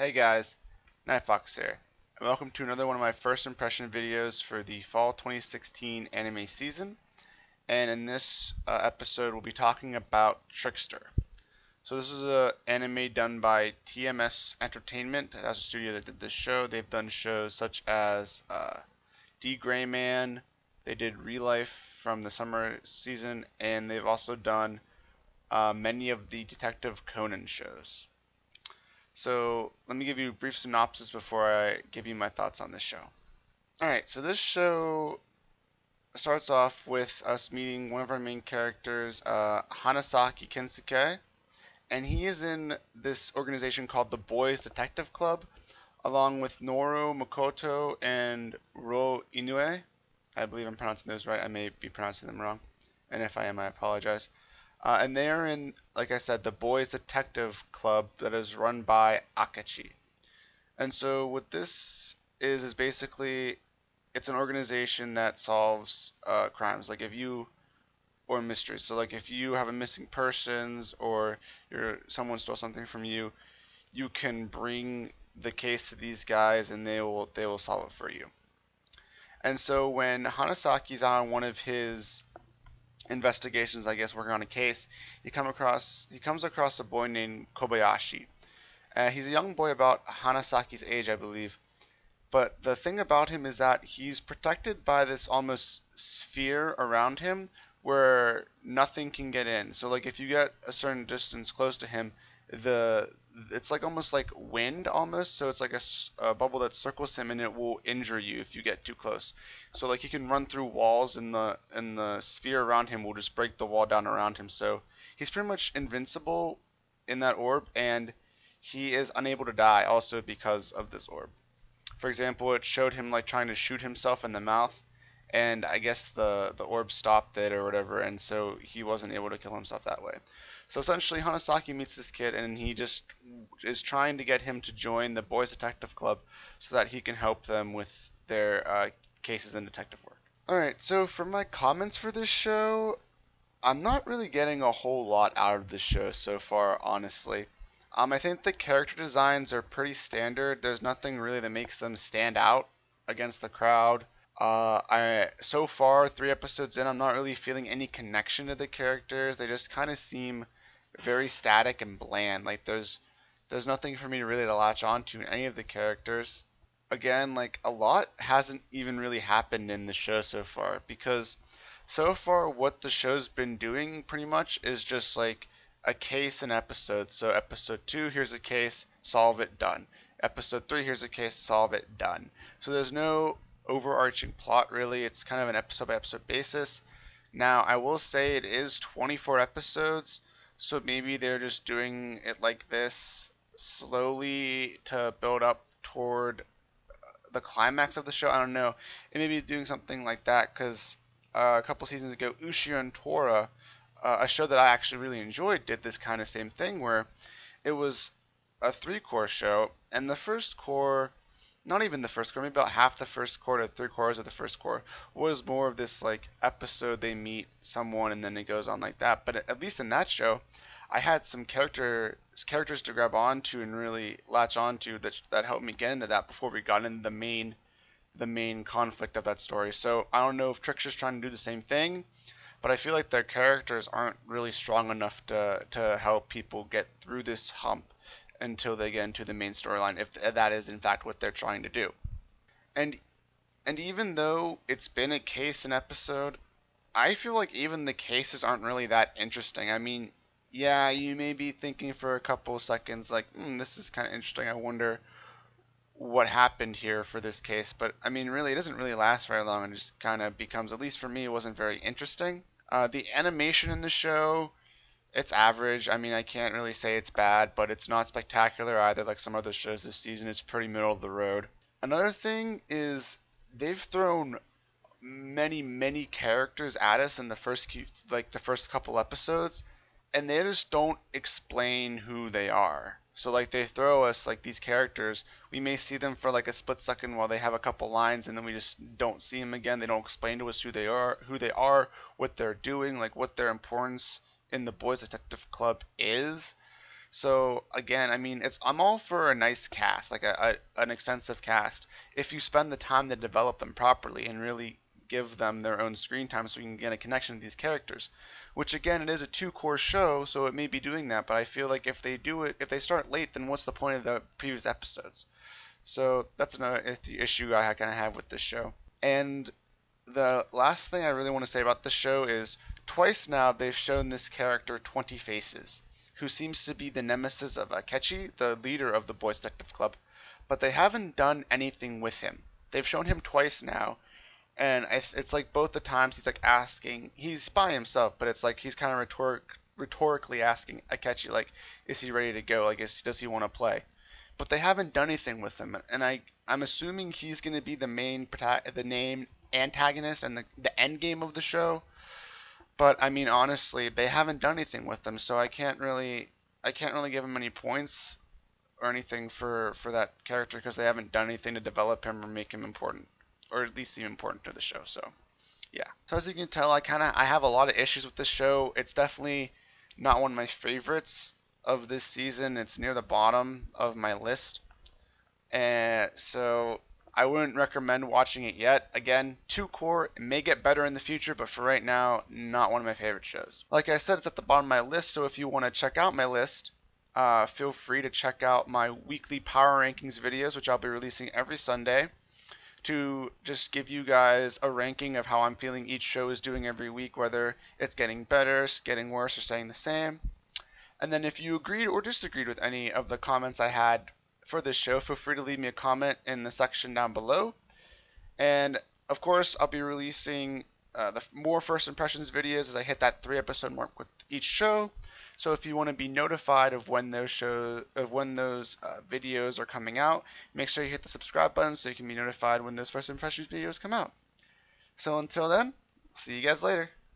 Hey guys, Nightfox here, and welcome to another one of my first impression videos for the fall 2016 anime season. And in this episode, we'll be talking about Trickster. So this is an anime done by TMS Entertainment. That's a studio that did this show. They've done shows such as D Gray Man. They did Real Life from the summer season, and they've also done many of the Detective Conan shows. So let me give you a brief synopsis before I give you my thoughts on this show. Alright, so this show starts off with us meeting one of our main characters, Hanasaki Kensuke, and he is in this organization called the Boys Detective Club, along with Noru Makoto and Ro Inoue. I believe I'm pronouncing those right. I may be pronouncing them wrong, and if I am, I apologize. And they are in, like I said, the Boys Detective Club that is run by Akachi. And so what this is basically it's an organization that solves crimes. Like if you or mysteries. So like if you have a missing persons or someone stole something from you, you can bring the case to these guys and they will solve it for you. And so when Hanasaki's on one of his investigations, I guess working on a case, he comes across a boy named Kobayashi. He's a young boy about Hanasaki's age, I believe. But the thing about him is that he's protected by this almost sphere around him where nothing can get in. So like if you get a certain distance close to him, the it's like almost like wind almost. So it's like a bubble that circles him and it will injure you if you get too close. So like he can run through walls and the sphere around him will just break the wall down around him. So he's pretty much invincible in that orb, and he is unable to die also because of this orb. For example, it showed him like trying to shoot himself in the mouth, and I guess the orb stopped it or whatever, and so he wasn't able to kill himself that way. So essentially, Hanasaki meets this kid, and he just is trying to get him to join the Boys Detective Club so that he can help them with their cases and detective work. Alright, so for my comments for this show, I'm not really getting a whole lot out of the show so far, honestly. I think the character designs are pretty standard. There's nothing really that makes them stand out against the crowd. I so far 3 episodes in, I'm not really feeling any connection to the characters. They just kind of seem very static and bland. Like there's nothing for me to really to latch onto in any of the characters. Again, like a lot hasn't even really happened in the show so far, because so far what the show's been doing pretty much is just like a case an episode. So episode 2, here's a case, solve it, done. Episode 3, here's a case, solve it, done. So there's no overarching plot really. It's kind of an episode by episode basis. Now I will say it is 24 episodes, so maybe they're just doing it like this slowly to build up toward the climax of the show. I don't know. It may be doing something like that because a couple seasons ago, Ushio and Tora, a show that I actually really enjoyed, did this kind of same thing where it was a 3 cour show, and the first cour, not even the first cour, maybe about half the first cour to 3 quarters of the first cour, was more of this like episode they meet someone and then it goes on like that. But at least in that show, I had some characters to grab onto and really latch onto that helped me get into that before we got into the main conflict of that story. So I don't know if Trickster's trying to do the same thing, but I feel like their characters aren't really strong enough to help people get through this hump until they get into the main storyline, if that is in fact what they're trying to do. And and even though it's been a case an episode, I feel like even the cases aren't really that interesting. I mean, yeah, you may be thinking for a couple of seconds like, this is kind of interesting. I wonder what happened here for this case, but I mean, really, it doesn't really last very long, and just kind of becomes, at least for me, it wasn't very interesting. The animation in the show, it's average. I mean, I can't really say it's bad, but it's not spectacular either. Like some other shows this season, it's pretty middle of the road. Another thing is they've thrown many characters at us in the first couple episodes, and they just don't explain who they are. So like they throw us like these characters, we may see them for like a split second while they have a couple lines, and then we just don't see them again. They don't explain to us who they are, what they're doing, like what their importance in the Boys Detective Club is. So again, I mean, I'm all for a nice cast, like an extensive cast, if you spend the time to develop them properly and really give them their own screen time so we can get a connection to these characters. Which again, it is a two-course show, so it may be doing that, but I feel like if they start late, then what's the point of the previous episodes? So that's another issue I kind of have with this show. And the last thing I really want to say about the show is twice now they've shown this character 20 Faces, who seems to be the nemesis of Akechi, the leader of the Boys Detective Club, but they haven't done anything with him. They've shown him twice now, and it's like both the times he's like asking, he's by himself, but it's like he's kind of rhetorically asking Akechi, like, is he ready to go? Like, does he want to play? But they haven't done anything with him, and I'm assuming he's going to be the main antagonist and the end game of the show. But I mean, honestly, they haven't done anything with him, so I can't really give him any points or anything for that character because they haven't done anything to develop him or make him important, or at least seem important to the show. So yeah. So as you can tell, I have a lot of issues with this show. It's definitely not one of my favorites of this season. It's near the bottom of my list. And so I wouldn't recommend watching it yet. Again, too core. It may get better in the future, but for right now, not one of my favorite shows. Like I said, it's at the bottom of my list, so if you want to check out my list, feel free to check out my weekly power rankings videos, which I'll be releasing every Sunday, to just give you guys a ranking of how I'm feeling each show is doing every week, whether it's getting better, getting worse, or staying the same. And then if you agreed or disagreed with any of the comments I had for this show, feel free to leave me a comment in the section down below. And of course, I'll be releasing the more first impressions videos as I hit that 3-episode mark with each show. So if you want to be notified of when those videos are coming out, make sure you hit the subscribe button so you can be notified when those first impressions videos come out. So until then, see you guys later.